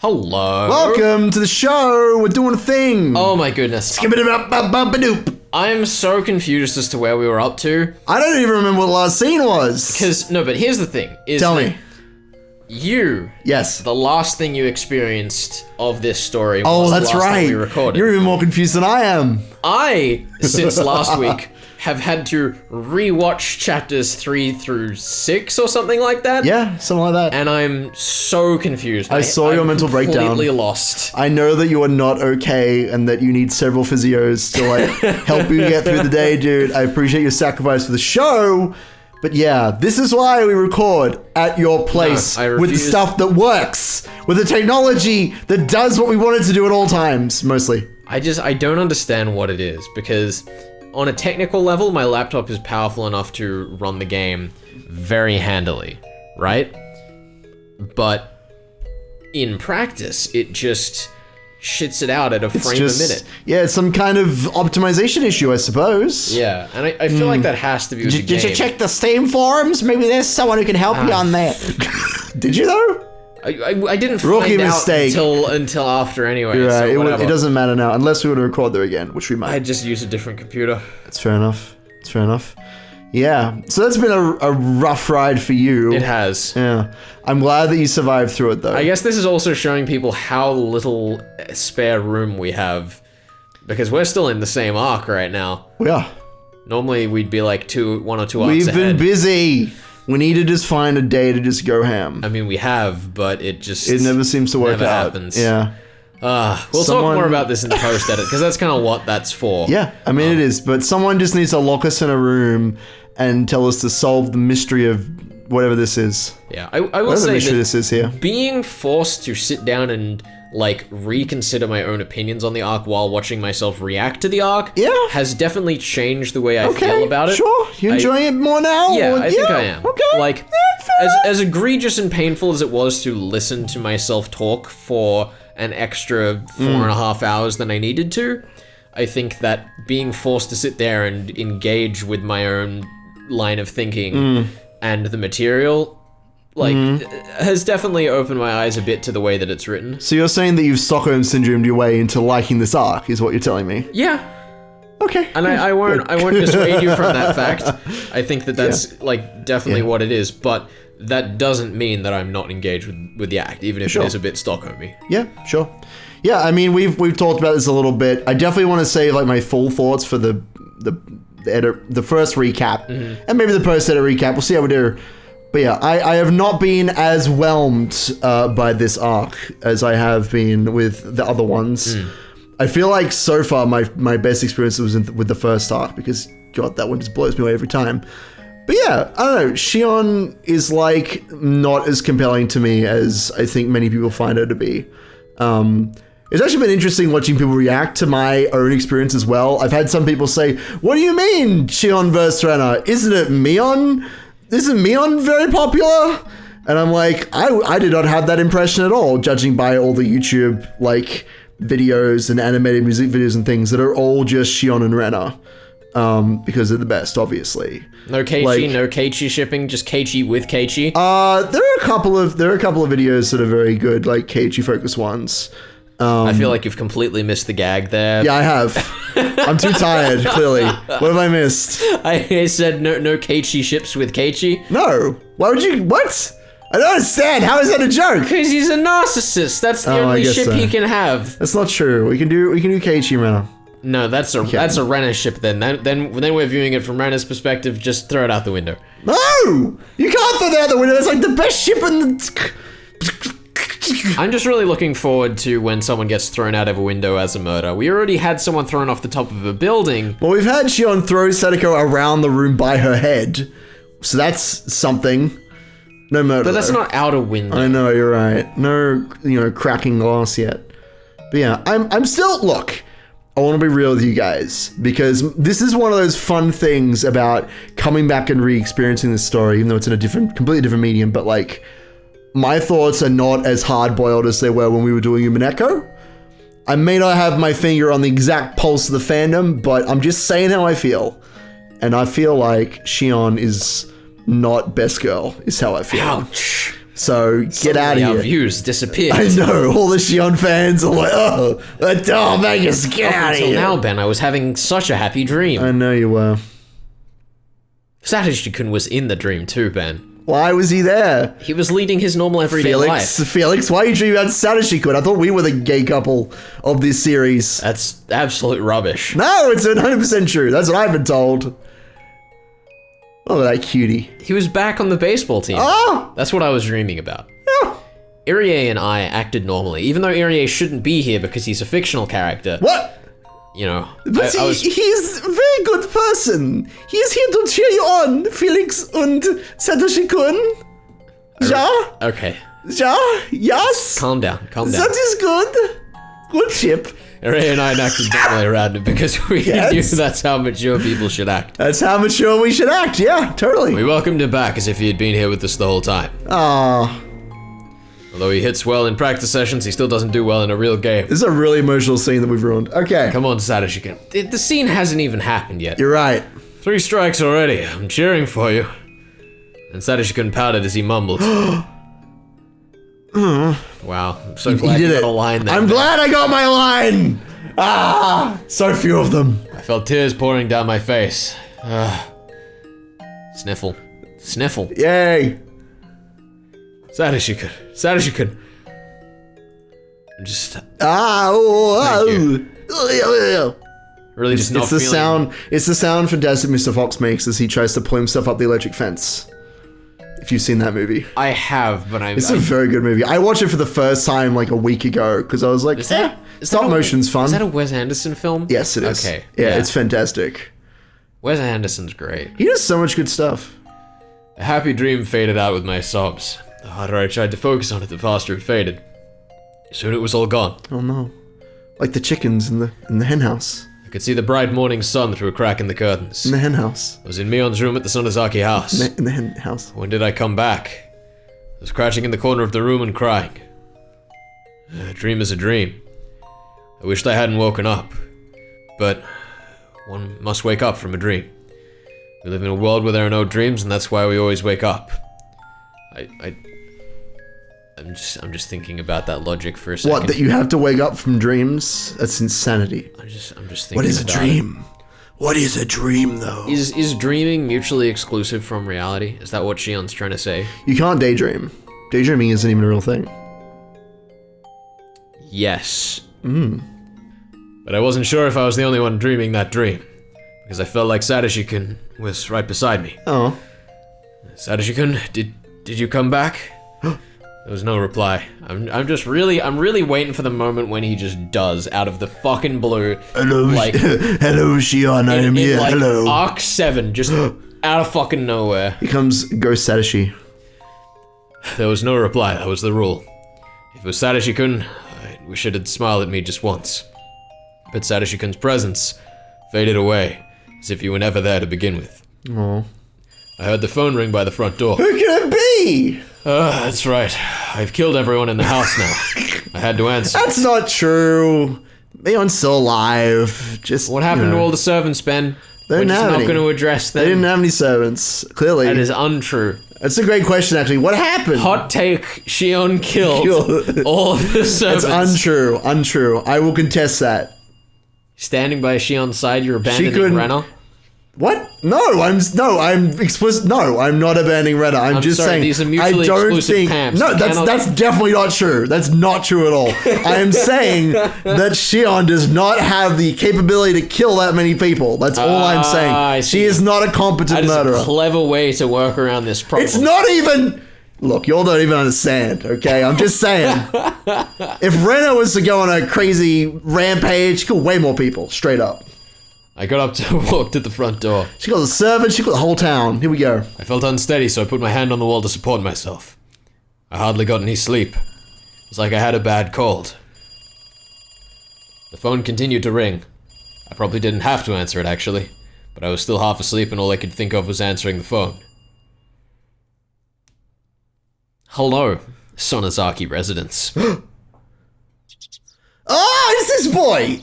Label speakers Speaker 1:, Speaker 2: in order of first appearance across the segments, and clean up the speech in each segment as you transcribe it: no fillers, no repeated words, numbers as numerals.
Speaker 1: Hello.
Speaker 2: Welcome to the show. We're doing a thing.
Speaker 1: Oh my goodness.
Speaker 2: Skip-a-da-ba-ba-ba-doop.
Speaker 1: I am so confused as to where we were up to.
Speaker 2: I don't even remember what the last scene was.
Speaker 1: But here's the thing.
Speaker 2: Tell me.
Speaker 1: You.
Speaker 2: Yes.
Speaker 1: The last thing you experienced of this story was
Speaker 2: Oh, that's
Speaker 1: the last
Speaker 2: right.
Speaker 1: thing we recorded.
Speaker 2: You're even more confused than I am.
Speaker 1: I, since last week, have had to rewatch chapters 3 through 6 or something like that.
Speaker 2: Yeah, something like that.
Speaker 1: And I'm so confused.
Speaker 2: I saw your mental breakdown.
Speaker 1: Completely lost.
Speaker 2: I know that you are not okay and that you need several physios to like help you get through the day, dude. I appreciate your sacrifice for the show. But yeah, this is why we record at your place with the stuff that works, with the technology that does what we want it to do at all times, mostly.
Speaker 1: I don't understand what it is, because on a technical level, my laptop is powerful enough to run the game very handily, right? But in practice, it just shits it out at a frame a minute.
Speaker 2: Yeah, it's some kind of optimization issue, I suppose.
Speaker 1: Yeah, and I feel like that has to be with the game.
Speaker 2: Did you check the Steam forums? Maybe there's someone who can help you on there. Did you though?
Speaker 1: I didn't
Speaker 2: Rookie
Speaker 1: find
Speaker 2: mistake.
Speaker 1: out until after anyway.
Speaker 2: You're right.
Speaker 1: So
Speaker 2: it doesn't matter now, unless we were to record there again, which we might.
Speaker 1: I just use a different computer.
Speaker 2: That's fair enough. It's fair enough. Yeah, so that's been a rough ride for you.
Speaker 1: It has.
Speaker 2: Yeah. I'm glad that you survived through it, though.
Speaker 1: I guess this is also showing people how little spare room we have, because we're still in the same arc right now.
Speaker 2: We are.
Speaker 1: Normally, we'd be like 1 or 2 arcs
Speaker 2: We've
Speaker 1: ahead.
Speaker 2: been busy. We need to just find a day to just go ham.
Speaker 1: I mean, we have, but it
Speaker 2: never seems to work
Speaker 1: never
Speaker 2: out.
Speaker 1: happens.
Speaker 2: Yeah.
Speaker 1: We'll talk more about this in the post-edit, because that's kind of what that's for.
Speaker 2: Yeah, I mean, it is. But someone just needs to lock us in a room and tell us to solve the mystery of whatever this is.
Speaker 1: Yeah, I will
Speaker 2: Whatever
Speaker 1: say
Speaker 2: the mystery
Speaker 1: that
Speaker 2: this is here.
Speaker 1: being forced to sit down and like reconsider my own opinions on the arc while watching myself react to the arc has definitely changed the way I feel about it.
Speaker 2: Sure, you enjoying it more now?
Speaker 1: Yeah, I think I am.
Speaker 2: Okay.
Speaker 1: Like, as egregious and painful as it was to listen to myself talk for an extra 4.5 hours than I needed to, I think that being forced to sit there and engage with my own line of thinking and the material, like, has definitely opened my eyes a bit to the way that it's written.
Speaker 2: So you're saying that you've Stockholm syndromed your way into liking this arc, is what you're telling me?
Speaker 1: Yeah.
Speaker 2: Okay.
Speaker 1: And I won't dissuade you from that fact. I think that that's like definitely what it is, but that doesn't mean that I'm not engaged with the act, even if it is a bit Stockholmy.
Speaker 2: Yeah, sure. Yeah, I mean, we've talked about this a little bit. I definitely want to say like my full thoughts for the first recap, and maybe the post-edit recap. We'll see how we do. But yeah, I have not been as whelmed by this arc as I have been with the other ones. I feel like so far my best experience was with the first arc, because God, that one just blows me away every time. But yeah, I don't know, Shion is like not as compelling to me as I think many people find her to be. It's actually been interesting watching people react to my own experience as well. I've had some people say, what do you mean Shion versus Renna? Isn't it Mion? Isn't Mion very popular? And I'm like, I did not have that impression at all, judging by all the YouTube like videos and animated music videos and things that are all just Shion and Renna. Because they're the best, obviously.
Speaker 1: No Keiichi, no Keiichi shipping, just Keiichi with Keiichi.
Speaker 2: There are a couple of videos that are very good, like Keiichi focused ones.
Speaker 1: I feel like you've completely missed the gag there.
Speaker 2: Yeah, I have. I'm too tired, clearly. What have I missed?
Speaker 1: I said no Keiichi ships with Keiichi.
Speaker 2: No. Why would you? What? I don't understand. How is that a joke?
Speaker 1: Because he's a narcissist. That's the only ship he can have.
Speaker 2: That's not true. We can do Keiichi, Renna.
Speaker 1: No, that's a Renna ship then. Then we're viewing it from Renna's perspective. Just throw it out the window.
Speaker 2: No! You can't throw that out the window. That's like the best ship in the...
Speaker 1: I'm just really looking forward to when someone gets thrown out of a window as a murder. We already had someone thrown off the top of a building.
Speaker 2: Well, we've had Shion throw Sadako around the room by her head. So that's something. No murder.
Speaker 1: But that's not out a window.
Speaker 2: I know, you're right. No, cracking glass yet. But yeah, I'm still... Look, I want to be real with you guys, because this is one of those fun things about coming back and re-experiencing this story, even though it's in a completely different medium, but like... My thoughts are not as hard-boiled as they were when we were doing Umineko. I may not have my finger on the exact pulse of the fandom, but I'm just saying how I feel. And I feel like Shion is not best girl, is how I feel.
Speaker 1: Ouch.
Speaker 2: So get out of
Speaker 1: Our
Speaker 2: here.
Speaker 1: views disappeared.
Speaker 2: I know, all the Shion fans are like, oh, Vegas, get out of
Speaker 1: Until
Speaker 2: here.
Speaker 1: now, Ben, I was having such a happy dream.
Speaker 2: I know you were.
Speaker 1: Satoshi-kun was in the dream too, Ben.
Speaker 2: Why was he there?
Speaker 1: He was leading his normal everyday life.
Speaker 2: Felix, why are you dreaming about Satoshi-kun? I thought we were the gay couple of this series.
Speaker 1: That's absolute rubbish.
Speaker 2: No, it's 100% true. That's what I've been told. Oh, that cutie.
Speaker 1: He was back on the baseball team.
Speaker 2: Oh!
Speaker 1: That's what I was dreaming about.
Speaker 2: Yeah.
Speaker 1: Irie and I acted normally, even though Irie shouldn't be here because he's a fictional character.
Speaker 2: What?
Speaker 1: You know,
Speaker 2: But he's a very good person. He is here to cheer you on, Felix and Satoshi-kun. Ja?
Speaker 1: Okay,
Speaker 2: Ja? Yes?
Speaker 1: calm down.
Speaker 2: That is good. Good chip.
Speaker 1: Irie and I acted normally around it because we
Speaker 2: Yes.
Speaker 1: knew that's how mature people should act.
Speaker 2: That's how mature we should act. Yeah, totally.
Speaker 1: We welcomed him back as if he had been here with us the whole time.
Speaker 2: Aw.
Speaker 1: Although he hits well in practice sessions, he still doesn't do well in a real game.
Speaker 2: This is a really emotional scene that we've ruined. Okay.
Speaker 1: Come on, Satoshi-kun. The scene hasn't even happened yet.
Speaker 2: You're right.
Speaker 1: 3 strikes already. I'm cheering for you. And Satoshi-kun pouted as he mumbled. Wow, I'm so glad
Speaker 2: You
Speaker 1: you
Speaker 2: did
Speaker 1: got
Speaker 2: it.
Speaker 1: a line there.
Speaker 2: I'm glad I got my line. Ah, so few of them.
Speaker 1: I felt tears pouring down my face. Sniffle. Sniffle.
Speaker 2: Yay.
Speaker 1: Satoshi-kun. Satoshi-kun. I'm just really just not
Speaker 2: It's the
Speaker 1: feeling...
Speaker 2: sound. It's the sound Fantastic Mr. Fox makes as he tries to pull himself up the electric fence. If you've seen that movie,
Speaker 1: I have, but
Speaker 2: it's a very good movie. I watched it for the first time like a week ago because I was like, stop motion's fun.
Speaker 1: Is that a Wes Anderson film?
Speaker 2: Yes, it is.
Speaker 1: Okay.
Speaker 2: Yeah, it's fantastic.
Speaker 1: Wes Anderson's great.
Speaker 2: He does so much good stuff.
Speaker 1: The happy dream faded out with my sobs. The harder I tried to focus on it, the faster it faded. Soon it was all gone.
Speaker 2: Oh no, like the chickens in the hen house.
Speaker 1: I could see the bright morning sun through a crack in the curtains.
Speaker 2: In the hen house.
Speaker 1: I was in Mion's room at the Sonozaki house.
Speaker 2: In the hen house.
Speaker 1: When did I come back? I was crouching in the corner of the room and crying. A dream is a dream. I wished I hadn't woken up. But one must wake up from a dream. We live in a world where there are no dreams, and that's why we always wake up. I'm just thinking about that logic for a second.
Speaker 2: What, that you have to wake up from dreams? That's insanity.
Speaker 1: I'm just thinking.
Speaker 2: What is a
Speaker 1: about
Speaker 2: dream? What is a dream, though?
Speaker 1: Is dreaming mutually exclusive from reality? Is that what Shion's trying to say?
Speaker 2: You can't daydream. Daydreaming isn't even a real thing.
Speaker 1: Yes. But I wasn't sure if I was the only one dreaming that dream. Because I felt like Satoshi-kun was right beside me.
Speaker 2: Oh.
Speaker 1: Satoshi-kun, did you come back? There was no reply. I'm really waiting for the moment when he just does out of the fucking blue.
Speaker 2: Hello,
Speaker 1: Like,
Speaker 2: hello, Shion, I am here.
Speaker 1: like
Speaker 2: Hello.
Speaker 1: Arc 7, just out of fucking nowhere.
Speaker 2: Here comes Ghost Satoshi.
Speaker 1: There was no reply, that was the rule. If it was Satoshi-kun, I wish it had smiled at me just once. But Satoshi-kun's presence faded away, as if he were never there to begin with.
Speaker 2: Oh.
Speaker 1: I heard the phone ring by the front door.
Speaker 2: Who can it be?
Speaker 1: That's right. I've killed everyone in the house now. I had to answer.
Speaker 2: That's not true. Mion's still alive. Just
Speaker 1: What happened to all the servants, Ben?
Speaker 2: They
Speaker 1: We're
Speaker 2: didn't
Speaker 1: just
Speaker 2: have
Speaker 1: not
Speaker 2: any.
Speaker 1: going to address them.
Speaker 2: They didn't have any servants. Clearly.
Speaker 1: That is untrue.
Speaker 2: That's a great question, actually. What happened?
Speaker 1: Hot take, Shion killed all of the servants.
Speaker 2: It's untrue. Untrue. I will contest that.
Speaker 1: Standing by Shion's side, you're abandoning
Speaker 2: couldn't-
Speaker 1: Renner?
Speaker 2: What? I'm explicit. No, I'm not abandoning Rena. I'm just
Speaker 1: sorry,
Speaker 2: saying.
Speaker 1: these are
Speaker 2: I
Speaker 1: mutually
Speaker 2: don't
Speaker 1: exclusive
Speaker 2: think.
Speaker 1: camps.
Speaker 2: No,
Speaker 1: You
Speaker 2: that's
Speaker 1: cannot-
Speaker 2: definitely not true. That's not true at all. I am saying that Shion does not have the capability to kill that many people. That's all I'm
Speaker 1: I
Speaker 2: saying.
Speaker 1: see.
Speaker 2: She is not a competent
Speaker 1: That is
Speaker 2: murderer.
Speaker 1: a clever way to work around this problem.
Speaker 2: It's not even. Look, you all don't even understand, okay? I'm just saying. If Rena was to go on a crazy rampage, she killed way more people, straight up.
Speaker 1: I got up to walk to the front door.
Speaker 2: She got the servant, she got the whole town. Here we go.
Speaker 1: I felt unsteady, so I put my hand on the wall to support myself. I hardly got any sleep. It was like I had a bad cold. The phone continued to ring. I probably didn't have to answer it, actually, but I was still half asleep and all I could think of was answering the phone. Hello, Sonozaki residence.
Speaker 2: Oh, it's this boy!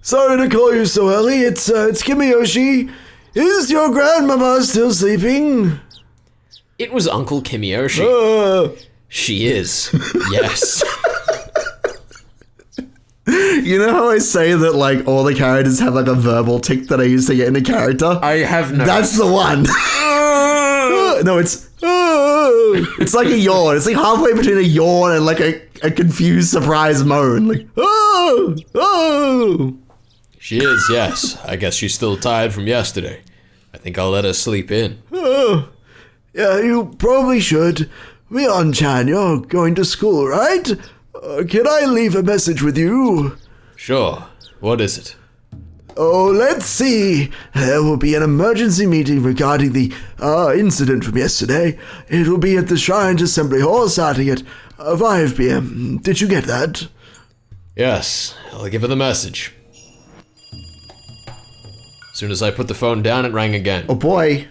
Speaker 2: Sorry to call you so early. It's Kimiyoshi. Is your grandmama still sleeping?
Speaker 1: It was Uncle Kimiyoshi. She is. Yes.
Speaker 2: You know how I say that, like, all the characters have, like, a verbal tick that I use to get into character?
Speaker 1: I have no.
Speaker 2: That's the one. No, it's... It's like a yawn. It's like halfway between a yawn and, like, a confused, surprised moan. Like,
Speaker 1: She is, yes. I guess she's still tired from yesterday. I think I'll let her sleep in.
Speaker 2: Yeah, you probably should. Mion-chan, you're going to school, right? Can I leave a message with you?
Speaker 1: Sure. What is it?
Speaker 2: Oh, let's see. There will be an emergency meeting regarding the incident from yesterday. It will be at the Shrine Assembly Hall starting at 5 p.m. Did you get that?
Speaker 1: Yes, I'll give her the message. As soon as I put the phone down, it rang again.
Speaker 2: Oh boy.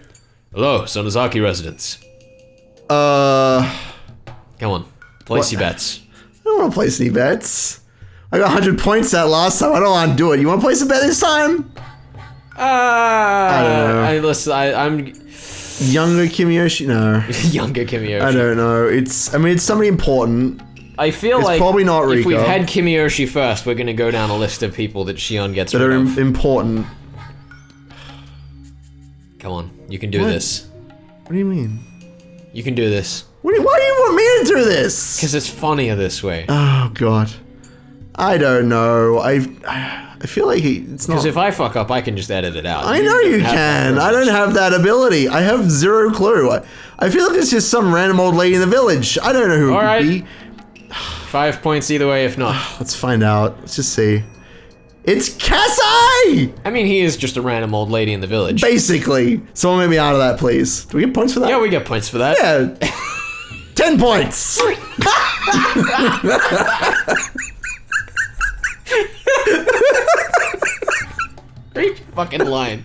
Speaker 1: Hello, Sonozaki residence.
Speaker 2: Come
Speaker 1: on, place your bets.
Speaker 2: I don't want to place any bets. I got 100 points that last time. I don't want to do it. You want to place a bet this time? I don't know.
Speaker 1: I'm
Speaker 2: Younger Kimiyoshi? No.
Speaker 1: younger Kimiyoshi.
Speaker 2: I don't know. It's somebody important.
Speaker 1: I feel
Speaker 2: It's
Speaker 1: like
Speaker 2: probably not
Speaker 1: if
Speaker 2: Rika.
Speaker 1: we've had Kimiyoshi first, we're gonna go down a list of people that Shion gets
Speaker 2: That
Speaker 1: rid
Speaker 2: are
Speaker 1: of.
Speaker 2: important.
Speaker 1: Come on, you can do
Speaker 2: What?
Speaker 1: this.
Speaker 2: What do you mean?
Speaker 1: You can do this.
Speaker 2: Why do you want me to do this?
Speaker 1: Because it's funnier this way.
Speaker 2: Oh god. I don't know. I feel like it's not.
Speaker 1: Because if I fuck up, I can just edit it out.
Speaker 2: I know you
Speaker 1: have that
Speaker 2: can. I don't
Speaker 1: privilege.
Speaker 2: have that ability. I have zero clue. I feel like it's just some random old lady in the village. I don't know who it
Speaker 1: All
Speaker 2: could
Speaker 1: right.
Speaker 2: be.
Speaker 1: 5 points either way, if not.
Speaker 2: Let's find out. Let's just see. It's Kasai!
Speaker 1: I mean, he is just a random old lady in the village.
Speaker 2: Basically. Someone make me out of that, please. Do we get points for that?
Speaker 1: Yeah, we get points for that.
Speaker 2: Yeah. 10 points.
Speaker 1: Great fucking line.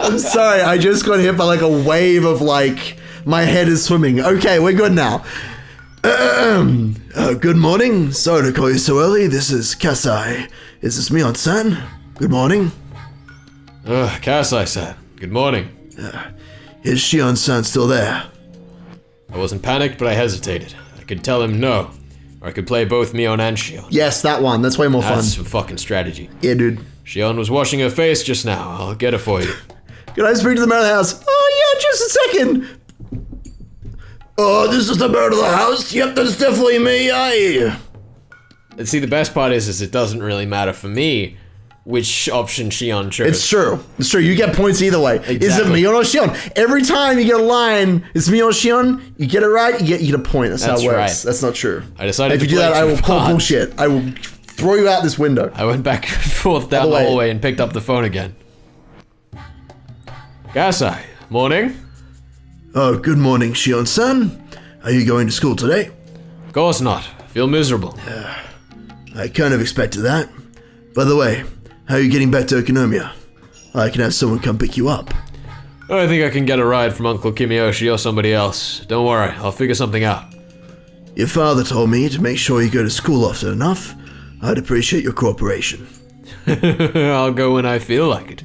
Speaker 2: I'm sorry. I just got hit by like a wave of like, my head is swimming. Okay, we're good now. Good morning. Sorry to call you so early. This is Kasai. Is this Mion-san? Good morning.
Speaker 1: Kasai-san, good morning.
Speaker 2: Is Shion-san still there?
Speaker 1: I wasn't panicked, but I hesitated. I could tell him no, or I could play both Mion and Shion.
Speaker 2: Yes, that one. That's way more fun.
Speaker 1: That's some fucking strategy.
Speaker 2: Yeah, dude.
Speaker 1: Shion was washing her face just now. I'll get her for you.
Speaker 2: Could I speak to the man of the house? Oh, yeah, just a second. Oh, this is the bird of the house? Yep, that's definitely me.
Speaker 1: And see, the best part is it doesn't really matter for me which option Shion chose.
Speaker 2: It's true. It's true. You get points either way. Is it
Speaker 1: Exactly.
Speaker 2: Mion or Shion? Every time you get a line, it's Mion or Shion, you get it right, you get a point. That's how
Speaker 1: That's
Speaker 2: it works.
Speaker 1: right.
Speaker 2: That's not true.
Speaker 1: I decided
Speaker 2: If
Speaker 1: to
Speaker 2: you do
Speaker 1: play
Speaker 2: that, I
Speaker 1: two
Speaker 2: will call
Speaker 1: parts.
Speaker 2: bullshit. I will throw you out this window.
Speaker 1: I went back and forth down
Speaker 2: By the
Speaker 1: the
Speaker 2: way-
Speaker 1: hallway and picked up the phone again. Kasai, morning?
Speaker 2: Oh, good morning, Shion-san. Are you going to school today?
Speaker 1: Of course not. Feel miserable.
Speaker 2: I kind of expected that. By the way, how are you getting back to Okonomiya? I can have someone come pick you up.
Speaker 1: I think I can get a ride from Uncle Kimiyoshi or somebody else. Don't worry, I'll figure something out.
Speaker 2: Your father told me to make sure you go to school often enough. I'd appreciate your cooperation.
Speaker 1: I'll go when I feel like it.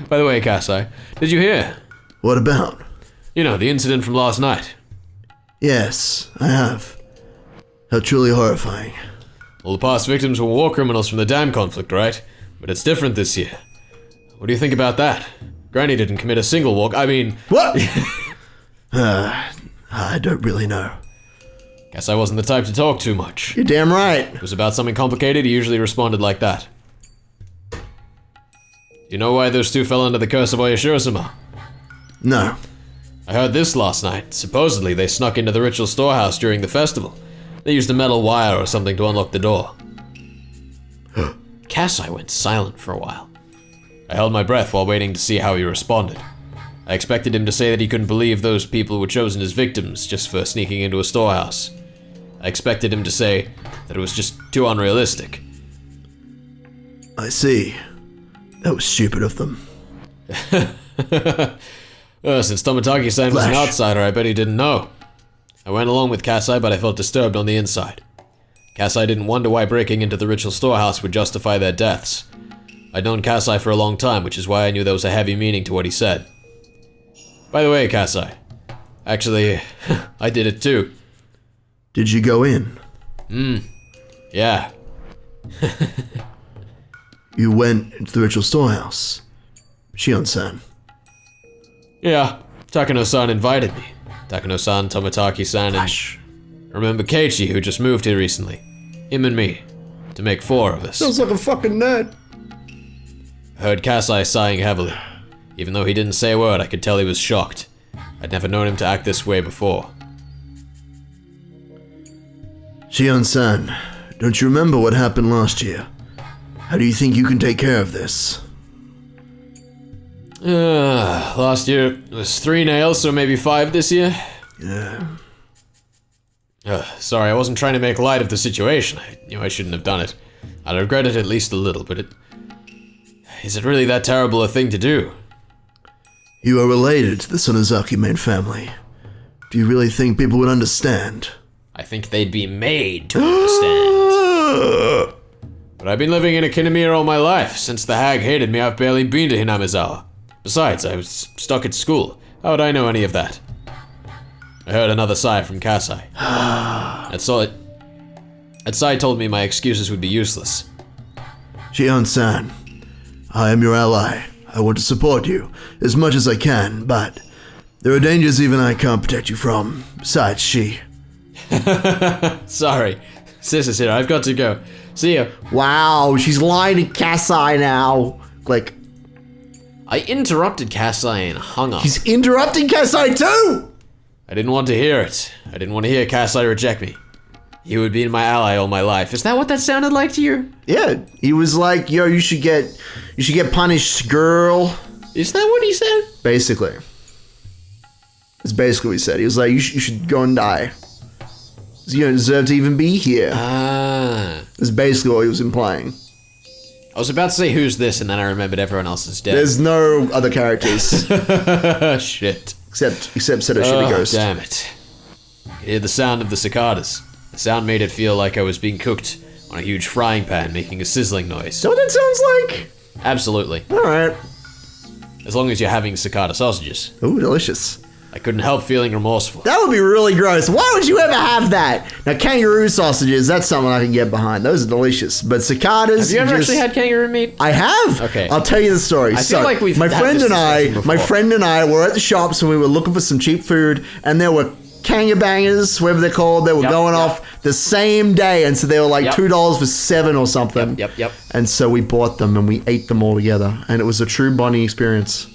Speaker 1: By the way, Kasai, did you hear?
Speaker 2: What about?
Speaker 1: You know, the incident from last night.
Speaker 2: Yes, I have. How truly horrifying.
Speaker 1: Well, the past victims were war criminals from the dam conflict, right? But it's different this year. What do you think about that? Granny didn't commit a single war. I mean,
Speaker 2: What? I don't really know.
Speaker 1: guess I wasn't the type to talk too much.
Speaker 2: You're damn right.
Speaker 1: If it was about something complicated, he usually responded like that. You know why those two fell under the curse of Oyashiro-sama?
Speaker 2: No.
Speaker 1: I heard this last night. Supposedly, they snuck into the ritual storehouse during the festival. They used a metal wire or something to unlock the door. Kasai went silent for a while. I held my breath while waiting to see how he responded. I expected him to say that he couldn't believe those people were chosen as victims just for sneaking into a storehouse. I expected him to say that it was just too unrealistic.
Speaker 2: I see. That was stupid of them.
Speaker 1: Since Tomitaki-san was an
Speaker 2: Flash.
Speaker 1: outsider, I bet he didn't know. I went along with Kasai, but I felt disturbed on the inside. Kasai didn't wonder why breaking into the ritual storehouse would justify their deaths. I'd known Kasai for a long time, which is why I knew there was a heavy meaning to what he said. By the way, Kasai, actually, I did it too.
Speaker 2: Did you go in?
Speaker 1: Yeah.
Speaker 2: You went into the ritual storehouse. Shion-san.
Speaker 1: Yeah, Takano-san invited me. Takano-san, Toмотaki-san, and remember Keiichi, who just moved here recently. Him and me. To make 4 of us.
Speaker 2: Sounds like a fucking nerd.
Speaker 1: I heard Kasai sighing heavily. Even though he didn't say a word, I could tell he was shocked. I'd never known him to act this way before.
Speaker 2: Shion-san, don't you remember what happened last year? How do you think you can take care of this?
Speaker 1: Last year it was 3 nails, so maybe 5 this year?
Speaker 2: Yeah.
Speaker 1: Sorry, I wasn't trying to make light of the situation. I knew I shouldn't have done it. I regret it at least a little, but is it really that terrible a thing to do?
Speaker 2: You are related to the Sonozaki main family. Do you really think people would understand?
Speaker 1: I think they'd be made to understand. But I've been living in Akinomiya all my life. Since the hag hated me, I've barely been to Hinamizawa. Besides, I was stuck at school. How would I know any of that? I heard another sigh from Kasai. That sigh told me my excuses would be useless.
Speaker 2: Shion-san, I am your ally. I want to support you as much as I can, but there are dangers even I can't protect you from. Besides, she.
Speaker 1: Sorry. Sis is here. I've got to go. See ya.
Speaker 2: Wow, she's lying to Kasai now. Like,
Speaker 1: I interrupted Kasai and hung up.
Speaker 2: he's interrupting Kasai too!
Speaker 1: I didn't want to hear it. I didn't want to hear Kasai reject me. He would be my ally all my life. Is that what that sounded like to you?
Speaker 2: Yeah, he was like, yo, you should get punished, girl.
Speaker 1: Is that what he said?
Speaker 2: Basically. That's basically what he said. He was like, you should go and die. You don't deserve to even be here. That's basically what he was implying.
Speaker 1: I was about to say who's this, and then I remembered everyone else is dead.
Speaker 2: There's no other characters.
Speaker 1: Shit.
Speaker 2: Except Seto Shitty Ghost.
Speaker 1: Damn it. I could hear the sound of the cicadas. The sound made it feel like I was being cooked on a huge frying pan, making a sizzling noise.
Speaker 2: Is that what that sounds like?
Speaker 1: Absolutely.
Speaker 2: Alright.
Speaker 1: As long as you're having cicada sausages.
Speaker 2: Ooh, delicious.
Speaker 1: I couldn't help feeling remorseful.
Speaker 2: That would be really gross. Why would you ever have that? Now, kangaroo sausages, that's something I can get behind. Those are delicious. But cicadas...
Speaker 1: Have you ever actually had kangaroo meat?
Speaker 2: I have.
Speaker 1: Okay.
Speaker 2: I'll tell you the story.
Speaker 1: I feel like we've
Speaker 2: my
Speaker 1: had
Speaker 2: friend
Speaker 1: this
Speaker 2: and I,
Speaker 1: discussion
Speaker 2: my
Speaker 1: before.
Speaker 2: friend and I were at the shops and we were looking for some cheap food, and there were kangabangers, whatever they're called. They were going off the same day, and so they were like $2 for 7 or something.
Speaker 1: Yep.
Speaker 2: And so we bought them and we ate them all together, and it was a true bonding experience.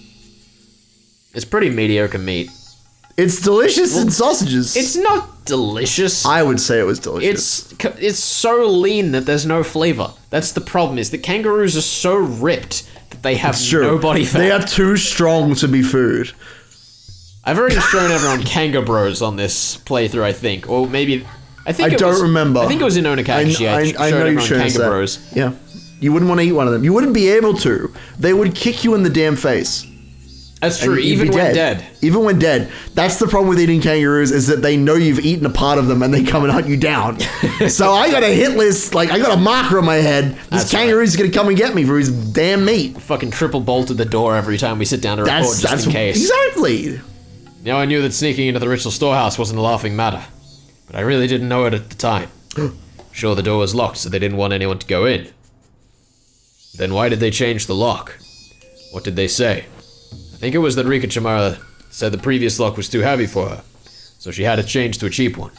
Speaker 1: It's pretty mediocre meat.
Speaker 2: It's delicious in sausages.
Speaker 1: It's not delicious.
Speaker 2: I would say it was delicious.
Speaker 1: It's so lean that there's no flavor. That's the problem, is that kangaroos are so ripped that they have no body fat.
Speaker 2: They are too strong to be food.
Speaker 1: I've already shown everyone Kanga Bros on this playthrough, I think. Or maybe... I don't remember. I think it was in Onakashi. I showed everyone Kanga Bros.
Speaker 2: Yeah. You wouldn't want to eat one of them. You wouldn't be able to. They would kick you in the damn face.
Speaker 1: That's true, even when dead.
Speaker 2: Even when dead. That's the problem with eating kangaroos, is that they know you've eaten a part of them and they come and hunt you down. So I got a hit list, like I got a marker on my head. This kangaroo's gonna come and get me for his damn meat.
Speaker 1: Fucking triple bolted the door every time we sit down to record, just in case.
Speaker 2: Exactly.
Speaker 1: Now I knew that sneaking into the ritual storehouse wasn't a laughing matter, but I really didn't know it at the time. Sure, the door was locked, so they didn't want anyone to go in. Then why did they change the lock? What did they say? I think it was that Rika Chamara said the previous lock was too heavy for her, so she had it changed to a cheap one.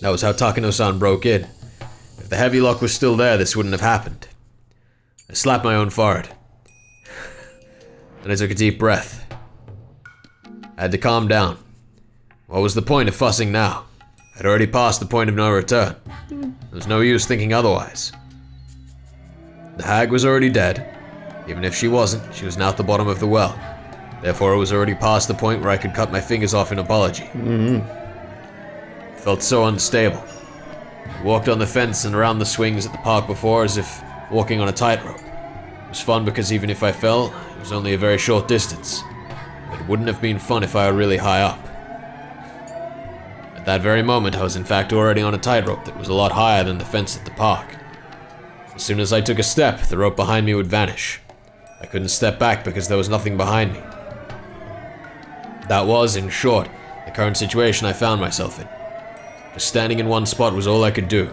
Speaker 1: That was how Takano-san broke in. If the heavy lock was still there, this wouldn't have happened. I slapped my own forehead. Then I took a deep breath. I had to calm down. What was the point of fussing now? I'd already passed the point of no return. There was no use thinking otherwise. The hag was already dead. Even if she wasn't, she was now at the bottom of the well. Therefore, it was already past the point where I could cut my fingers off in apology. It felt so unstable. I walked on the fence and around the swings at the park before as if walking on a tightrope. It was fun because even if I fell, it was only a very short distance. But it wouldn't have been fun if I were really high up. At that very moment, I was in fact already on a tightrope that was a lot higher than the fence at the park. As soon as I took a step, the rope behind me would vanish. I couldn't step back because there was nothing behind me. That was, in short, the current situation I found myself in. Just standing in one spot was all I could do.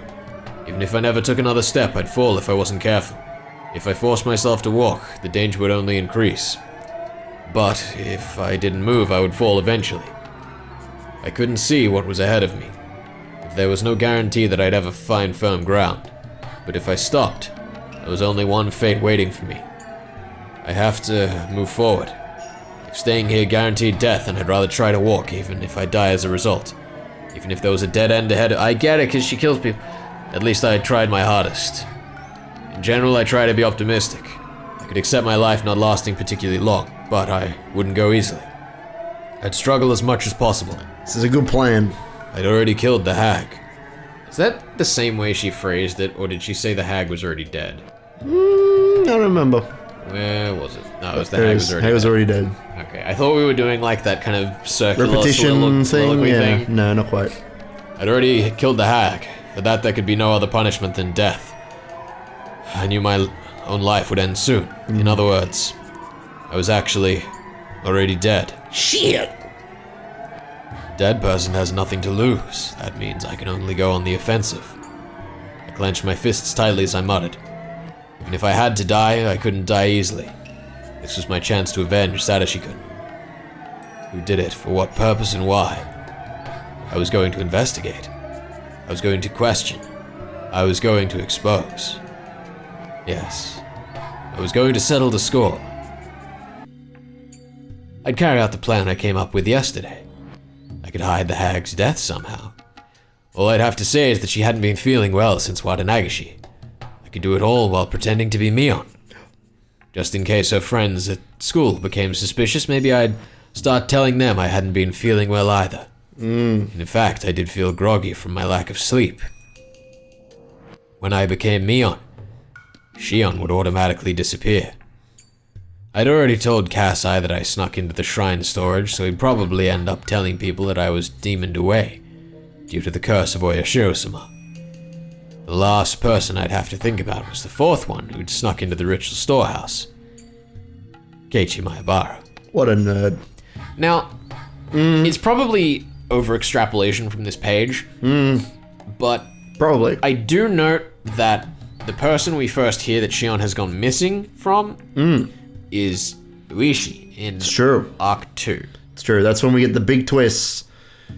Speaker 1: Even if I never took another step, I'd fall if I wasn't careful. If I forced myself to walk, the danger would only increase. But if I didn't move, I would fall eventually. I couldn't see what was ahead of me. There was no guarantee that I'd ever find firm ground. But if I stopped, there was only one fate waiting for me. I have to move forward. If staying here guaranteed death, then I'd rather try to walk, even if I die as a result. Even if there was a dead end ahead, I get it, because she kills people. At least I tried my hardest. In general, I try to be optimistic. I could accept my life not lasting particularly long, but I wouldn't go easily. I'd struggle as much as possible.
Speaker 2: This is a good plan.
Speaker 1: I'd already killed the hag. Is that the same way she phrased it, or did she say the hag was already dead?
Speaker 2: I don't remember.
Speaker 1: Where was it? No, it was the hag was already
Speaker 2: dead. Was already dead.
Speaker 1: Okay, I thought we were doing like that kind of circular
Speaker 2: repetition thing. Yeah,
Speaker 1: thing.
Speaker 2: No, not quite.
Speaker 1: I'd already killed the hag. For that, there could be no other punishment than death. I knew my own life would end soon. In other words, I was actually already dead.
Speaker 2: Shit!
Speaker 1: Dead person has nothing to lose. That means I can only go on the offensive. I clenched my fists tightly as I muttered. Even if I had to die, I couldn't die easily. This was my chance to avenge Sadashikun. Who did it, for what purpose, and why? I was going to investigate. I was going to question. I was going to expose. Yes, I was going to settle the score. I'd carry out the plan I came up with yesterday. I could hide the hag's death somehow. All I'd have to say is that she hadn't been feeling well since Watanagashi. I could do it all while pretending to be Mion. Just in case her friends at school became suspicious, maybe I'd start telling them I hadn't been feeling well either. And in fact, I did feel groggy from my lack of sleep. When I became Mion, Shion would automatically disappear. I'd already told Kasai that I snuck into the shrine storage, so he'd probably end up telling people that I was demoned away, due to the curse of Oyashiro-sama. The last person I'd have to think about was the fourth one who'd snuck into the ritual storehouse. Keiichi Maebara.
Speaker 2: What a nerd.
Speaker 1: Now, it's probably over-extrapolation from this page, but
Speaker 2: probably.
Speaker 1: I do note that the person we first hear that Shion has gone missing from is Keiichi in Arc 2.
Speaker 2: It's true. That's when we get the big twists.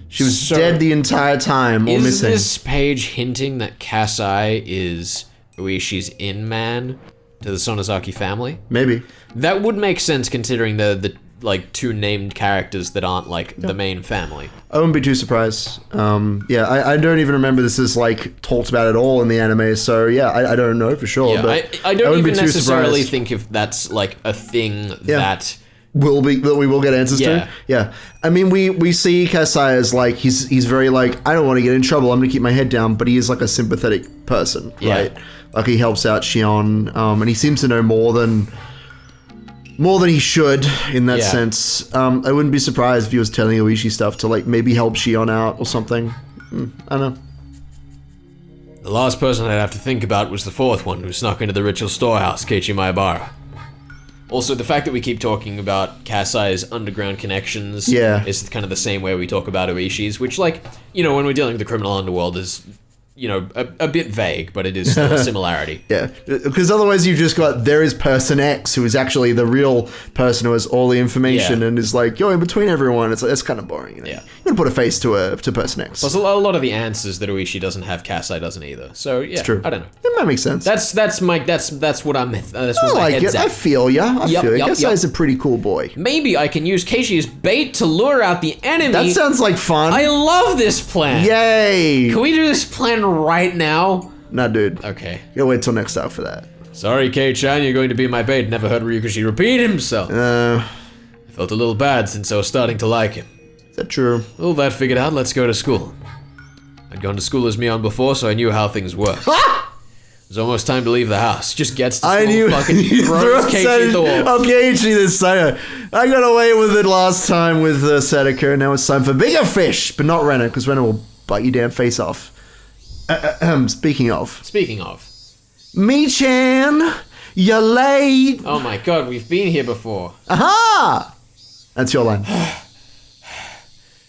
Speaker 2: She was dead the entire time, or missing.
Speaker 1: Is this page hinting that Kasai is Ueshi's in-man to the Sonozaki family?
Speaker 2: Maybe.
Speaker 1: That would make sense considering the like two named characters that aren't like the main family.
Speaker 2: I wouldn't be too surprised. I don't even remember this is like talked about at all in the anime, so yeah, I don't know for sure.
Speaker 1: Yeah,
Speaker 2: but
Speaker 1: I don't even necessarily think if that's like a thing that
Speaker 2: we will get answers to. Yeah. I mean, we see Kasai as like he's very like, I don't want to get in trouble, I'm gonna keep my head down, but he is like a sympathetic person, right? Like he helps out Shion, and he seems to know more than he should in that sense. I wouldn't be surprised if he was telling Oishi stuff to like maybe help Shion out or something. I don't know.
Speaker 1: The last person I'd have to think about was the fourth one who snuck into the ritual storehouse, Keiichi Maebara. Also, the fact that we keep talking about Kasai's underground connections is kind of the same way we talk about Oishi's, which, like, you know, when we're dealing with the criminal underworld is, you know, a bit vague, but it is still a similarity.
Speaker 2: Yeah, because otherwise you've just got, there is person X who is actually the real person who has all the information and is like, you're in between everyone. It's like, that's kind of boring. You know? You want to put a face to person X.
Speaker 1: Plus, a lot of the answers that Oishi doesn't have, Kasai doesn't either. So yeah, it's
Speaker 2: true.
Speaker 1: I don't know.
Speaker 2: It might make sense.
Speaker 1: That's what I'm. That's what my head's at.
Speaker 2: I feel ya. I feel ya. Kasai's a pretty cool boy.
Speaker 1: Maybe I can use Keiichi as bait to lure out the enemy.
Speaker 2: That sounds like fun.
Speaker 1: I love this plan.
Speaker 2: Yay!
Speaker 1: Can we do this plan right now?
Speaker 2: Nah, dude.
Speaker 1: Okay.
Speaker 2: You'll wait till next arc for that.
Speaker 1: Sorry, Kei-chan, you're going to be my bait. Never heard Ryukishi repeat himself. I felt a little bad since I was starting to like him.
Speaker 2: Is that true?
Speaker 1: All that figured out, let's go to school. I'd gone to school as Mion before, so I knew how things worked. It was almost time to leave the house. Just gets to school, fucking throws Keiichi at the wall.
Speaker 2: Oh, Keiichi this time. I got away with it last time with Sadako. Now it's time for bigger fish, but not Renner, because Renner will bite your damn face off. Speaking of, Me-chan, you're late.
Speaker 1: Oh my god, we've been here before.
Speaker 2: Aha! That's your line.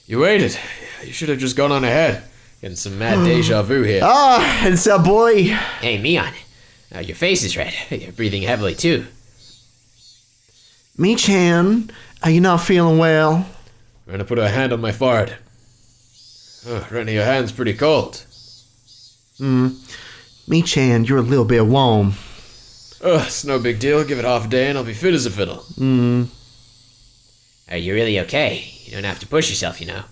Speaker 1: You waited. You should have just gone on ahead. Getting some mad deja vu here.
Speaker 2: Ah, it's our boy.
Speaker 3: Hey, Mion. Your face is red. You're breathing heavily, too.
Speaker 2: Me-chan, are you not feeling well?
Speaker 1: I'm gonna put a hand on my forehead. Oh, right, your hand's pretty cold.
Speaker 2: Me-chan, you're a little bit warm.
Speaker 1: It's no big deal. Give it half a day and I'll be fit as a fiddle.
Speaker 3: Are you really okay? You don't have to push yourself, you know.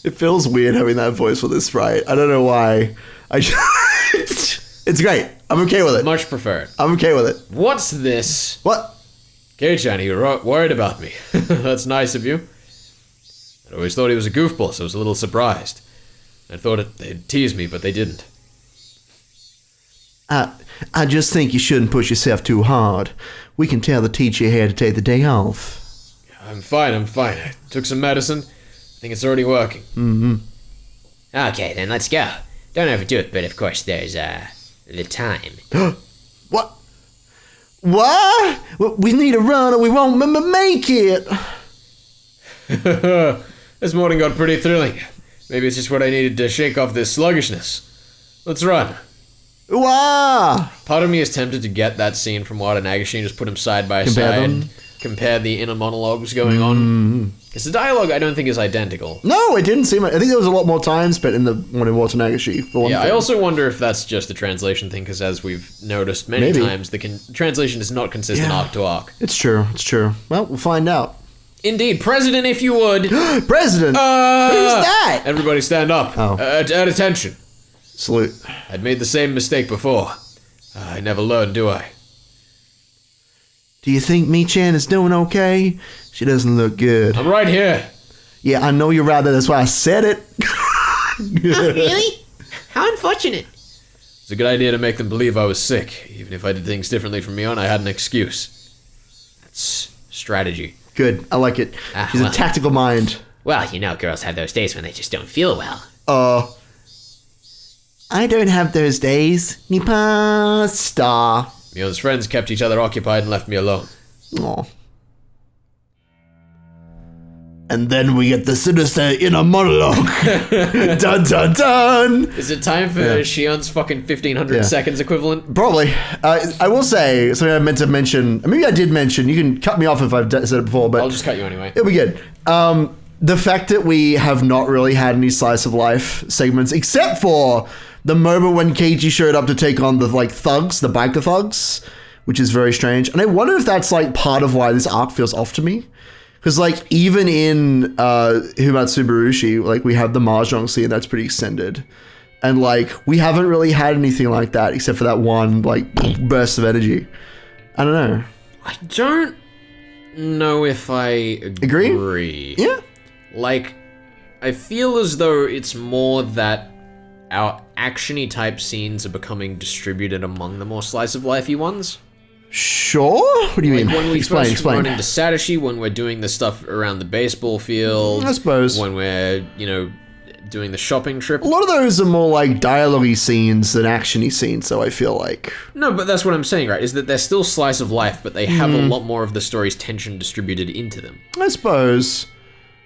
Speaker 2: It feels weird having that voice for this sprite. I don't know why. It's great. I'm okay with it.
Speaker 1: Much preferred.
Speaker 2: I'm okay with it.
Speaker 1: What's this?
Speaker 2: What?
Speaker 1: Keiichi, you were worried about me. That's nice of you. I always thought he was a goofball, so I was a little surprised. I thought they'd tease me, but they didn't.
Speaker 2: I just think you shouldn't push yourself too hard. We can tell the teacher here to take the day off.
Speaker 1: I'm fine. I took some medicine. I think it's already working.
Speaker 3: Okay, then let's go. Don't overdo it, but of course there's, the time.
Speaker 2: What? What? We need to run or we won't make it.
Speaker 1: This morning got pretty thrilling. Maybe it's just what I needed to shake off this sluggishness. Let's run.
Speaker 2: Wah!
Speaker 1: Part of me is tempted to get that scene from Wada Nagashi and just put them side by
Speaker 2: Compare
Speaker 1: side.
Speaker 2: them?
Speaker 1: Compare the inner monologues going on. Because the dialogue I don't think is identical.
Speaker 2: No, it didn't seem. I think there was a lot more time spent in the one in Wada Nagashi. For one
Speaker 1: Yeah,
Speaker 2: thing.
Speaker 1: I also wonder if that's just a translation thing, because as we've noticed many
Speaker 2: Maybe.
Speaker 1: times, the translation is not consistent arc to arc.
Speaker 2: It's true. It's true. Well, we'll find out.
Speaker 1: Indeed, President, if you would.
Speaker 2: President. Who's that?
Speaker 1: Everybody stand up.
Speaker 2: Oh.
Speaker 1: At attention.
Speaker 2: Salute.
Speaker 1: I'd made the same mistake before. I never learn, do I?
Speaker 2: Do you think Mi-chan is doing okay? She doesn't look good.
Speaker 1: I'm right here.
Speaker 2: Yeah, I know you're right there. That's why I said it.
Speaker 3: Really? How unfortunate.
Speaker 1: It's a good idea to make them believe I was sick. Even if I did things differently from Mion, I had an excuse. That's strategy.
Speaker 2: Good. I like it. He's a
Speaker 3: well.
Speaker 2: tactical mind.
Speaker 3: Well, you know girls have those days when they just don't feel well.
Speaker 2: I don't have those days. Nipa star.
Speaker 1: Mion's friends kept each other occupied and left me alone.
Speaker 2: Aw. And then we get the sinister inner monologue. Dun dun dun.
Speaker 1: Is it time for Shion's fucking 1500 seconds equivalent?
Speaker 2: Probably. I will say something I meant to mention. Maybe I did mention. You can cut me off if I've said it before, but
Speaker 1: I'll just cut you anyway.
Speaker 2: it'll be good. The fact that we have not really had any slice of life segments, except for the moment when Keiichi showed up to take on the thugs, the biker thugs, which is very strange. And I wonder if that's part of why this arc feels off to me. Because even in Humatsubarushi, we have the mahjong scene that's pretty extended. And we haven't really had anything like that except for that one burst of energy. I don't know.
Speaker 1: I don't know if I agree.
Speaker 2: Yeah.
Speaker 1: I feel as though it's more that our action-y type scenes are becoming distributed among the more slice-of-lifey ones.
Speaker 2: Sure? What do you mean?
Speaker 1: When we
Speaker 2: explain.
Speaker 1: run into Satoshi, when we're doing the stuff around the baseball field.
Speaker 2: I suppose.
Speaker 1: When we're, doing the shopping trip.
Speaker 2: A lot of those are more dialogue-y scenes than action-y scenes, so I feel like.
Speaker 1: No, but that's what I'm saying, right? Is that they're still slice of life, but they have a lot more of the story's tension distributed into them.
Speaker 2: I suppose.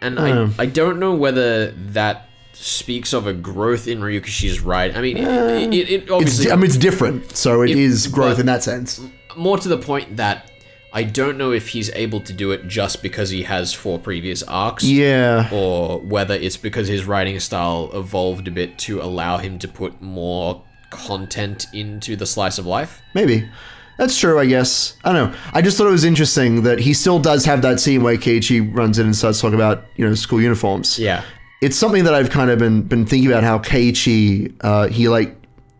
Speaker 1: And I don't know whether that speaks of a growth in Ryukishi's writing. I mean, it obviously...
Speaker 2: It's different, so it is growth in that sense.
Speaker 1: More to the point that I don't know if he's able to do it just because he has 4 previous arcs.
Speaker 2: Yeah.
Speaker 1: Or whether it's because his writing style evolved a bit to allow him to put more content into the slice of life.
Speaker 2: Maybe. That's true, I guess. I don't know. I just thought it was interesting that he still does have that scene where Keiichi runs in and starts talking about, school uniforms.
Speaker 1: Yeah.
Speaker 2: It's something that I've kind of been thinking about how Keiichi, he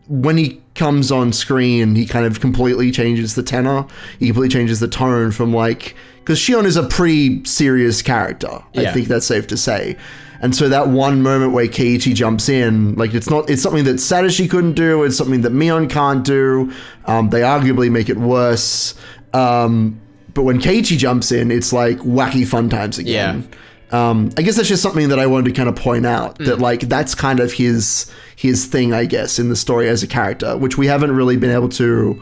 Speaker 2: when he comes on screen, he kind of completely changes the tenor. He completely changes the tone from because Shion is a pretty serious character.
Speaker 1: Yeah.
Speaker 2: I think that's safe to say. And so that one moment where Keiichi jumps in, it's something that Satoshi couldn't do. It's something that Mion can't do. They arguably make it worse. But when Keiichi jumps in, it's wacky fun times again. I guess that's just something that I wanted to kind of point out, that like that's kind of his thing, I guess, in the story as a character, which we haven't really been able to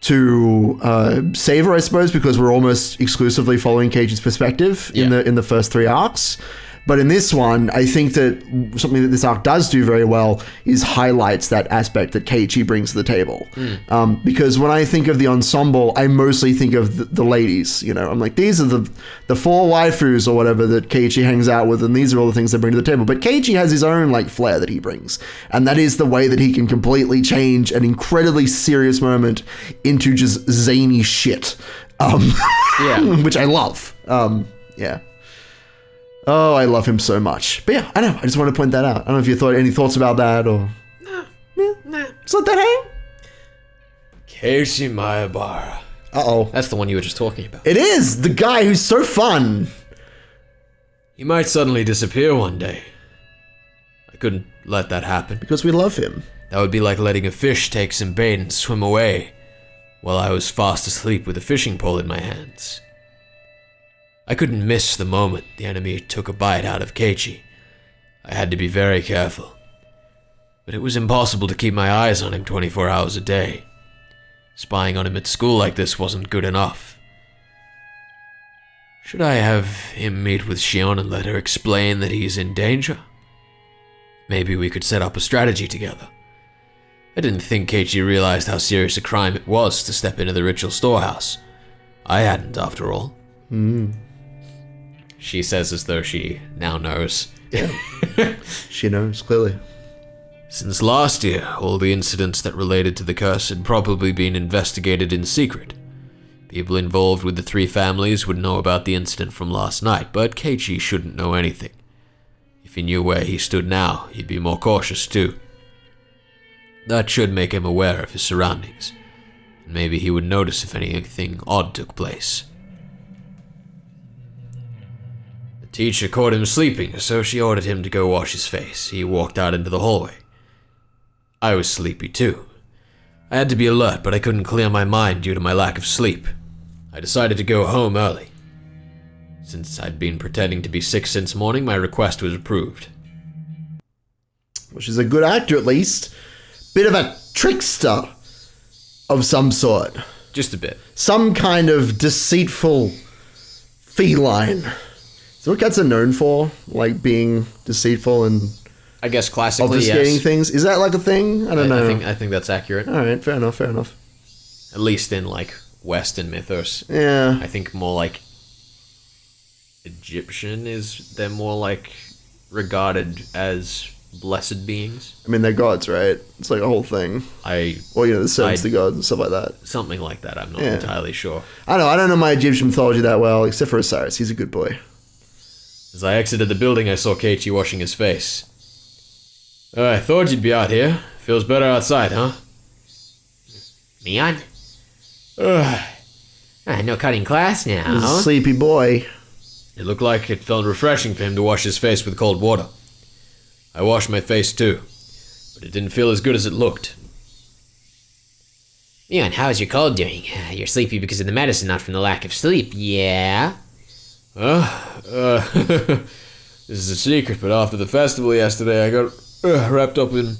Speaker 2: savor, I suppose, because we're almost exclusively following Keiichi's perspective in the first 3 arcs. But in this one, I think that something that this arc does do very well is highlights that aspect that Keiichi brings to the table. Because when I think of the ensemble, I mostly think of the ladies. You know, I'm like, these are the 4 waifus or whatever that Keiichi hangs out with, and these are all the things they bring to the table. But Keiichi has his own like flair that he brings, and that is the way that he can completely change an incredibly serious moment into just zany shit, which I love. Yeah. Oh, I love him so much. But yeah, I know. I just want to point that out. I don't know if you thought any thoughts about that or... Nah. Just let that hang.
Speaker 1: Keiichi Maebara.
Speaker 2: Uh-oh.
Speaker 1: That's the one you were just talking about.
Speaker 2: It is! The guy who's so fun.
Speaker 1: He might suddenly disappear one day. I couldn't let that happen.
Speaker 2: Because we love him.
Speaker 1: That would be like letting a fish take some bait and swim away while I was fast asleep with a fishing pole in my hands. I couldn't miss the moment the enemy took a bite out of Keiichi. I had to be very careful. But it was impossible to keep my eyes on him 24 hours a day. Spying on him at school like this wasn't good enough. Should I have him meet with Shion and let her explain that he's in danger? Maybe we could set up a strategy together. I didn't think Keiichi realized how serious a crime it was to step into the ritual storehouse. I hadn't, after all. She says as though she now knows.
Speaker 2: Yeah. She knows, clearly.
Speaker 1: Since last year, all the incidents that related to the curse had probably been investigated in secret. People involved with the 3 families would know about the incident from last night, but Keiichi shouldn't know anything. If he knew where he stood now, he'd be more cautious too. That should make him aware of his surroundings, and maybe he would notice if anything odd took place. Teacher caught him sleeping, so she ordered him to go wash his face. He walked out into the hallway. I was sleepy too. I had to be alert, but I couldn't clear my mind due to my lack of sleep. I decided to go home early. Since I'd been pretending to be sick since morning, my request was approved.
Speaker 2: Which is a good actor, at least. Bit of a trickster of some sort.
Speaker 1: Just a bit.
Speaker 2: Some kind of deceitful feline. Is that what cats are known for? Like being deceitful and
Speaker 1: I guess classically,
Speaker 2: obfuscating
Speaker 1: yes.
Speaker 2: things? Is that like a thing? I don't know.
Speaker 1: I think that's accurate.
Speaker 2: Alright, fair enough.
Speaker 1: At least in like Western mythos.
Speaker 2: Yeah.
Speaker 1: I think more like Egyptian they're more like regarded as blessed beings.
Speaker 2: I mean, they're gods, right? It's like a whole thing. Or, the servants to gods and stuff like that.
Speaker 1: Something like that, I'm not entirely sure.
Speaker 2: I don't know my Egyptian mythology that well, except for Osiris. He's a good boy.
Speaker 1: As I exited the building, I saw Keiichi washing his face. I thought you'd be out here. Feels better outside, huh?
Speaker 3: Mion? No cutting class now.
Speaker 2: He's a sleepy boy.
Speaker 1: It looked like it felt refreshing for him to wash his face with cold water. I washed my face too, but it didn't feel as good as it looked.
Speaker 3: Mion, how's your cold doing? You're sleepy because of the medicine, not from the lack of sleep, yeah?
Speaker 1: This is a secret, but after the festival yesterday, I got wrapped up in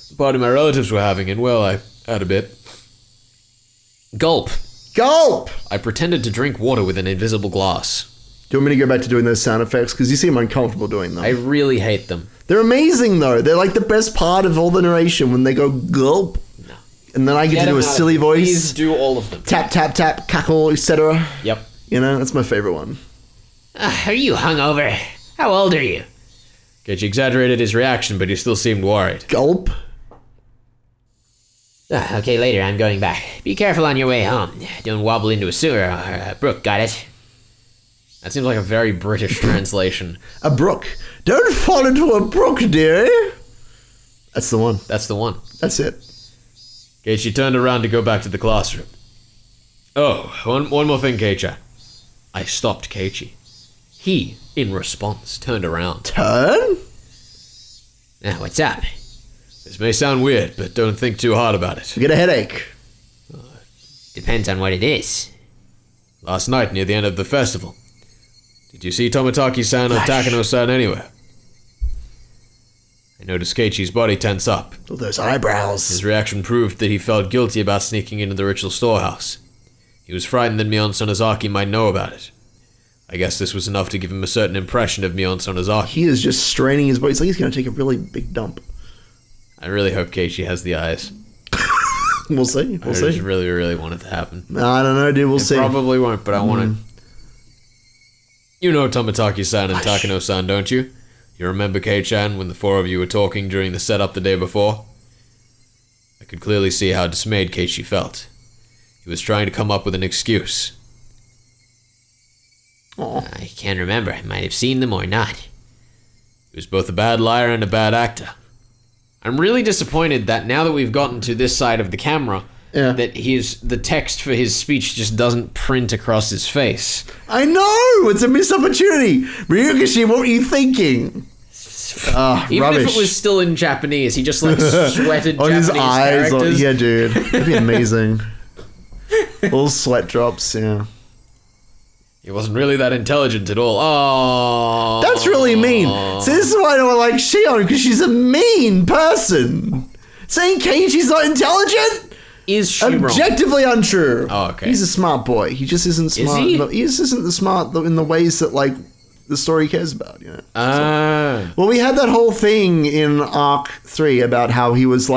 Speaker 1: the party my relatives were having, and well, I had a bit. Gulp.
Speaker 2: I
Speaker 1: pretended to drink water with an invisible glass.
Speaker 2: Do you want me to go back to doing those sound effects? Because you seem uncomfortable doing them.
Speaker 1: I really hate them.
Speaker 2: They're amazing, though. They're like the best part of all the narration when they go gulp.
Speaker 1: No.
Speaker 2: And then I get to do a silly voice.
Speaker 1: Please do all of them.
Speaker 2: Tap, tap, tap, cackle, etc.
Speaker 1: Yep.
Speaker 2: That's my favorite one.
Speaker 3: Are you hungover? How old are you?
Speaker 1: Keiichi exaggerated his reaction, but he still seemed worried.
Speaker 2: Gulp.
Speaker 3: Okay, later, I'm going back. Be careful on your way home. Don't wobble into a sewer or a brook, got it?
Speaker 1: That seems like a very British translation.
Speaker 2: A brook. Don't fall into a brook, dearie. That's the one.
Speaker 1: That's the one.
Speaker 2: That's it.
Speaker 1: Keiichi turned around to go back to the classroom. Oh, one more thing, Keiichi. I stopped Keiichi. He, in response, turned around.
Speaker 2: Turn?
Speaker 3: What's up?
Speaker 1: This may sound weird, but don't think too hard about it.
Speaker 2: You get a headache.
Speaker 3: Depends on what it is.
Speaker 1: Last night, near the end of the festival, Did you see Tomitaki-san or Takano-san anywhere? I noticed Keiichi's body tense up.
Speaker 2: Oh, those eyebrows.
Speaker 1: His reaction proved that he felt guilty about sneaking into the ritual storehouse. He was frightened that Mion Sonozaki might know about it. I guess this was enough to give him a certain impression of Mion Sonozaki.
Speaker 2: He is just straining his body. It's like he's going to take a really big dump.
Speaker 1: I really hope Keiichi has the eyes.
Speaker 2: We'll see.
Speaker 1: I just really, really want it to happen.
Speaker 2: I don't know, dude. We'll see.
Speaker 1: Probably won't, but I want it. You know Tomitaki-san and Takano-san, don't you? You remember Kei-chan when the four of you were talking during the setup the day before? I could clearly see how dismayed Keiichi felt. He was trying to come up with an excuse.
Speaker 3: I can't remember. I might have seen them or not.
Speaker 1: He was both a bad liar and a bad actor. I'm really disappointed that now that we've gotten to this side of the camera, that the text for his speech just doesn't print across his face.
Speaker 2: I know! It's a missed opportunity! Ryukishi, what were you thinking?
Speaker 1: Even
Speaker 2: rubbish.
Speaker 1: if it was still in Japanese, he just like sweated
Speaker 2: on
Speaker 1: Japanese
Speaker 2: his eyes.
Speaker 1: characters.
Speaker 2: Yeah, dude. That'd be amazing. All sweat drops, yeah.
Speaker 1: He wasn't really that intelligent at all. Oh,
Speaker 2: That's really mean. So this is why I don't like Shion, because she's a mean person. Saying Keiichi's not intelligent?
Speaker 1: Is she wrong?
Speaker 2: Objectively untrue.
Speaker 1: Oh, okay.
Speaker 2: He's a smart boy. He just isn't smart.
Speaker 1: he?
Speaker 2: He just isn't the smart in the ways that, like, the story cares about, you know? Well, we had that whole thing in Arc 3 about how he was,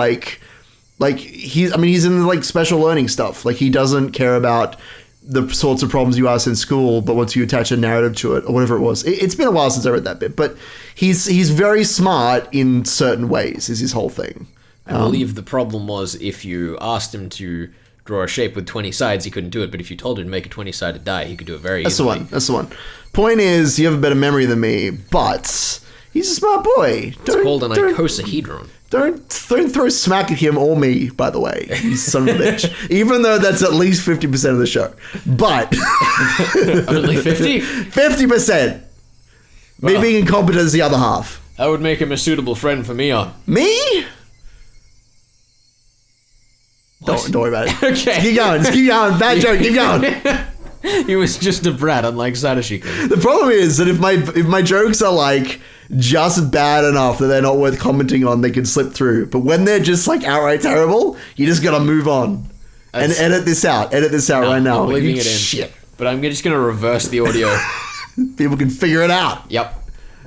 Speaker 2: he's in, like, special learning stuff. Like, he doesn't care about the sorts of problems you ask in school, but once you attach a narrative to it, or whatever it was. It's been a while since I read that bit, but he's very smart in certain ways, is his whole thing.
Speaker 1: I believe the problem was if you asked him to draw a shape with 20 sides, he couldn't do it, but if you told him to make a 20-sided die, he could do it very easily.
Speaker 2: That's the one. Point is, you have a better memory than me, but he's a smart boy.
Speaker 1: It's called an icosahedron.
Speaker 2: Don't throw smack at him or me, by the way, you son of a bitch. Even though that's at least 50% of the show. But...
Speaker 1: Only 50?
Speaker 2: 50%! Me being incompetent is the other half.
Speaker 1: That would make him a suitable friend for Mion.
Speaker 2: Me? Don't worry about it.
Speaker 1: Okay.
Speaker 2: Keep going. Bad joke. Keep going.
Speaker 1: He was just a brat, unlike Sadashiko.
Speaker 2: The problem is that if my jokes are like just bad enough that they're not worth commenting on, they can slip through. But when they're just like outright terrible, you just gotta move on and edit this out. Edit this out right now.
Speaker 1: I'm leaving it in.
Speaker 2: Shit.
Speaker 1: But I'm just gonna reverse the audio.
Speaker 2: People can figure it out.
Speaker 1: Yep.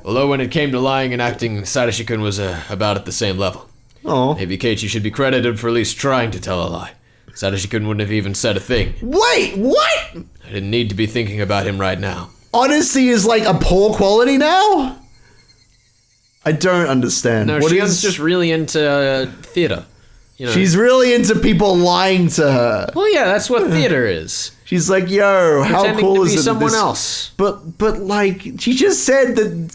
Speaker 1: Although when it came to lying and acting, Sadashikun was about at the same level.
Speaker 2: Oh.
Speaker 1: Maybe Keiichi should be credited for at least trying to tell a lie. Sadashikun wouldn't have even said a thing.
Speaker 2: Wait, what?
Speaker 1: I didn't need to be thinking about him right now.
Speaker 2: Honesty is like a poor quality now? I don't understand.
Speaker 1: No, Shion's just really into theater. You know.
Speaker 2: She's really into people lying to her.
Speaker 1: Well, yeah, that's what theater is.
Speaker 2: She's like, yo, how
Speaker 1: Pretending
Speaker 2: cool
Speaker 1: to
Speaker 2: is
Speaker 1: be
Speaker 2: it?
Speaker 1: someone else.
Speaker 2: But like, she just said that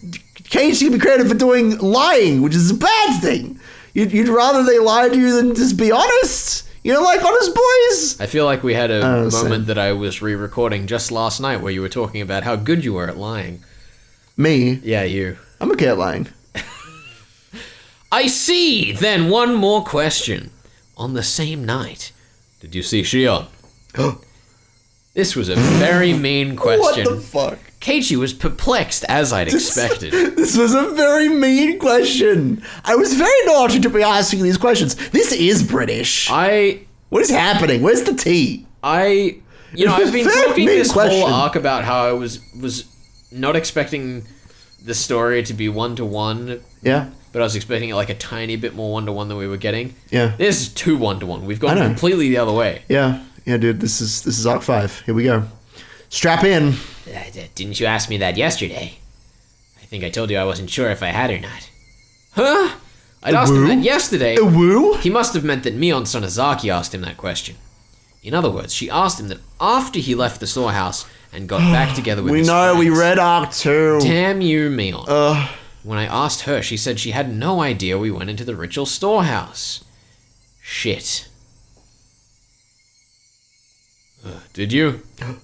Speaker 2: Keiichi can be credited for doing lying, which is a bad thing. You'd rather they lie to you than just be honest? You know, like honest boys?
Speaker 1: I feel like we had a moment that I was re-recording just last night where you were talking about how good you were at lying.
Speaker 2: Me?
Speaker 1: Yeah, you.
Speaker 2: I'm okay at lying.
Speaker 1: I see! Then one more question. On the same night, did you see Shion? This was a very mean question.
Speaker 2: What the fuck?
Speaker 1: Keiichi was perplexed, as I'd expected.
Speaker 2: This was a very mean question. I was very naughty to be asking these questions. This is British. What is happening? Where's the tea?
Speaker 1: I've been talking this whole arc about how I was not expecting the story to be one-to-one.
Speaker 2: Yeah.
Speaker 1: But I was expecting it like a tiny bit more one-to-one than we were getting.
Speaker 2: Yeah.
Speaker 1: This is 2 1-to-1. We've gone completely the other way.
Speaker 2: Yeah. Yeah, dude. This is Arc 5. Here we go. Strap in.
Speaker 3: Didn't you ask me that yesterday? I think I told you I wasn't sure if I had or not.
Speaker 1: Huh? I'd asked him that yesterday.
Speaker 2: A woo?
Speaker 3: He must have meant that Mion Sonozaki asked him that question. In other words, she asked him that after he left the storehouse and got back together with his friends.
Speaker 2: We read Arc 2.
Speaker 3: Damn you, Mion. When I asked her, she said she had no idea we went into the ritual storehouse. Shit.
Speaker 1: Did you? I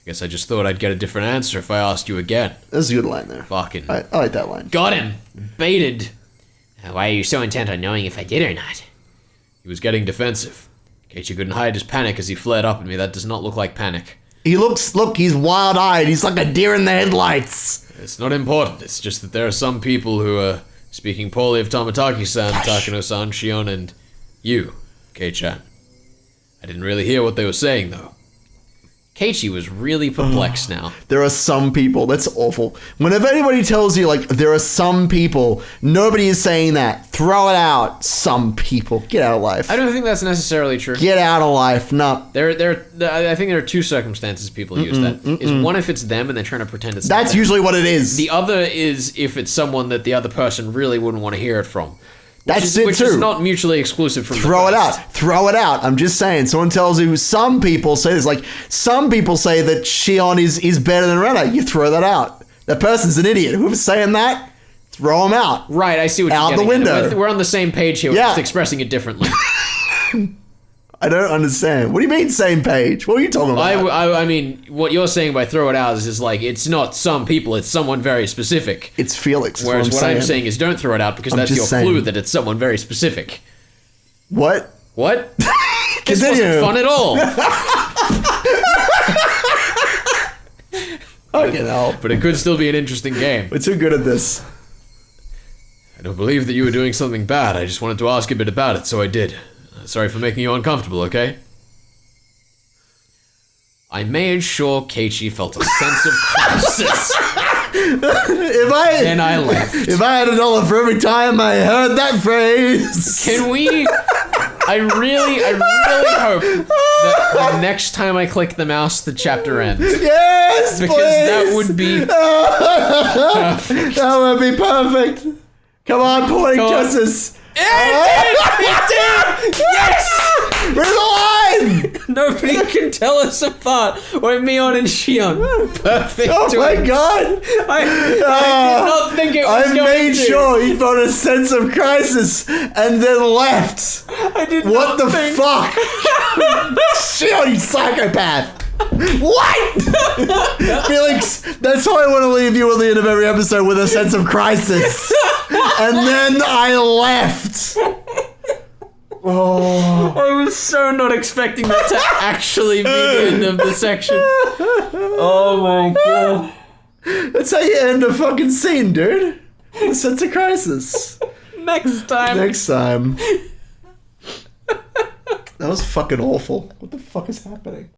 Speaker 1: guess I just thought I'd get a different answer if I asked you again.
Speaker 2: That's a good line there.
Speaker 1: Fucking.
Speaker 2: I like that line.
Speaker 1: Got him! Baited.
Speaker 3: Why are you so intent on knowing if I did or not?
Speaker 1: He was getting defensive. Keiichi couldn't hide his panic as he flared up at me. That does not look like panic.
Speaker 2: he's wild-eyed. He's like a deer in the headlights.
Speaker 3: It's not important. It's just that there are some people who are speaking poorly of Tomotaki-san, Takano-san, Shion, and you, Kei-chan. I didn't really hear what they were saying, though. Keiichi was really perplexed now.
Speaker 2: There are some people. That's awful. Whenever anybody tells you, like, there are some people, nobody is saying that. Throw it out. Some people. Get out of life.
Speaker 3: I don't think that's necessarily true.
Speaker 2: Get out of life. No.
Speaker 3: I think there are two circumstances people use that. Is one if it's them and they're trying to pretend it's
Speaker 2: That's
Speaker 3: them.
Speaker 2: usually what it is.
Speaker 3: The other is if it's someone that the other person really wouldn't want to hear it from.
Speaker 2: That's it
Speaker 3: which
Speaker 2: too.
Speaker 3: is not mutually exclusive from
Speaker 2: Throw
Speaker 3: the
Speaker 2: it
Speaker 3: first.
Speaker 2: out. Throw it out. I'm just saying. Someone tells you some people say this. Like, some people say that Shion is better than Rena. You throw that out. That person's an idiot. Whoever's saying that, throw them out.
Speaker 3: Right, I see what
Speaker 2: Out
Speaker 3: you're
Speaker 2: the
Speaker 3: getting at.
Speaker 2: window.
Speaker 3: We're on the same page here. We're
Speaker 2: Yeah.
Speaker 3: just expressing it differently.
Speaker 2: I don't understand. What do you mean same page? What are you talking about?
Speaker 3: I mean, what you're saying by throw it out is like, it's not some people, it's someone very specific.
Speaker 2: It's Felix. is
Speaker 3: Whereas what I'm
Speaker 2: saying.
Speaker 3: saying is don't throw it out because that's
Speaker 2: just
Speaker 3: your
Speaker 2: saying.
Speaker 3: clue that it's someone very specific.
Speaker 2: What?
Speaker 3: What? This
Speaker 2: Continue.
Speaker 3: wasn't fun at all.
Speaker 2: Fucking hell.
Speaker 3: But it could still be an interesting game.
Speaker 2: We're too good at this.
Speaker 3: I don't believe that you were doing something bad. I just wanted to ask a bit about it, so I did. Sorry for making you uncomfortable, okay? I made sure Keiichi felt a sense of crisis. Then I left.
Speaker 2: If I had $1 for every time I heard that phrase.
Speaker 3: Can we... I really hope that the next time I click the mouse, the chapter ends.
Speaker 2: Yes,
Speaker 3: Because
Speaker 2: please.
Speaker 3: that would be...
Speaker 2: That would be perfect. Come on, poetic
Speaker 3: Come on.
Speaker 2: justice.
Speaker 3: It did! Yes!
Speaker 2: Read the line.
Speaker 3: Nobody can tell us apart. We're Mion and Shion. Perfect.
Speaker 2: Oh my god.
Speaker 3: I did not think it was
Speaker 2: I
Speaker 3: going
Speaker 2: made
Speaker 3: to.
Speaker 2: sure he felt a sense of crisis and then left.
Speaker 3: I did
Speaker 2: What
Speaker 3: not
Speaker 2: the
Speaker 3: think...
Speaker 2: fuck? Shion, you psychopath. What? Felix, that's how I want to leave you at the end of every episode, with a sense of crisis. And then I left. Oh.
Speaker 3: I was so not expecting that to actually be the end of the section. Oh my god.
Speaker 2: That's how you end a fucking scene, dude. A sense of crisis.
Speaker 3: Next time.
Speaker 2: Next time. That was fucking awful. What the fuck is happening?